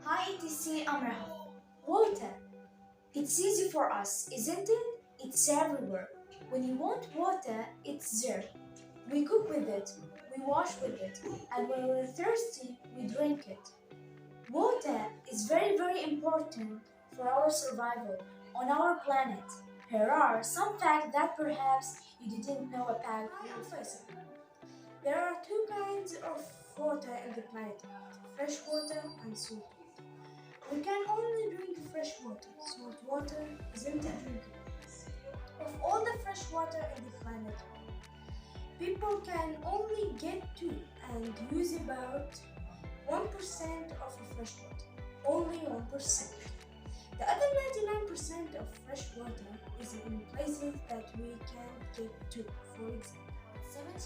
Hi, etc. Amra. Water. It's easy for us, isn't it? It's everywhere. When you want water, it's there. We cook with it, we wash with it, and when we're thirsty, we drink it. Water is very, very important for our survival on our planet. Here are some facts that perhaps you didn't know about. Hi, I'm Faisal. There are two kinds of water in the planet, fresh water and salt water. We can only drink fresh water. Salt water isn't drinkable. Of all the fresh water in the planet, people can only get to and use about 1% of the fresh water. Only 1%. The other 99% of fresh water is in places that we can't get to. For example,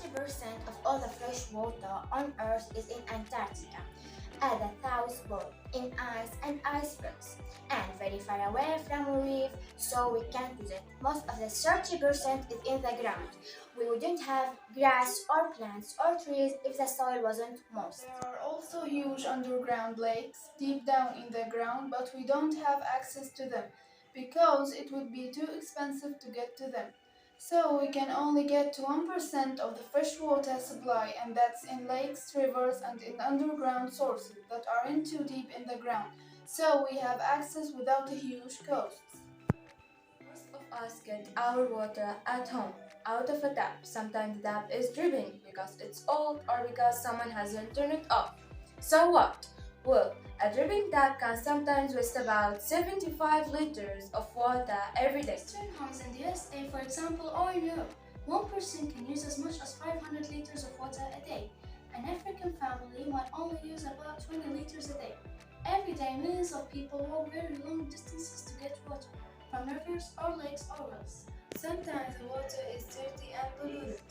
70% of all the fresh water on Earth is in Antarctica, at the South Pole, in ice and icebergs, and very far away from a reef, so we can't use it. Most of the 30% is in the ground. We wouldn't have grass or plants or trees if the soil wasn't moist. There are also huge underground lakes deep down in the ground, but we don't have access to them because it would be too expensive to get to them. So we can only get to 1% of the freshwater supply, and that's in lakes, rivers, and in underground sources that aren't too deep in the ground. So we have access without a huge cost. Most of us get our water at home, out of a tap. Sometimes the tap is dripping because it's old or because someone hasn't turned it off. So what? Well, a dripping tap can sometimes waste about 75 liters of water every day. Western homes in the USA, for example, or in Europe, one person can use as much as 500 liters of water a day. An African family might only use about 20 liters a day. Every day, millions of people walk very long distances to get water, from rivers or lakes or wells. Sometimes the water is dirty and polluted.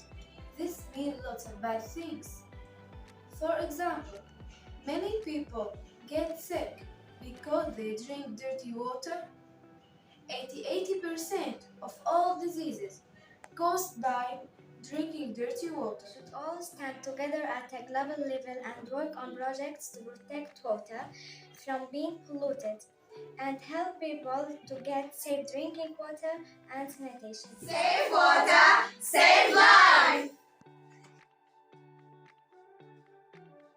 This means lots of bad things. For example, many people get sick because they drink dirty water. 80% of all diseases caused by drinking dirty water. We should all stand together at a global level and work on projects to protect water from being polluted and help people to get safe drinking water and sanitation. Save water, save life!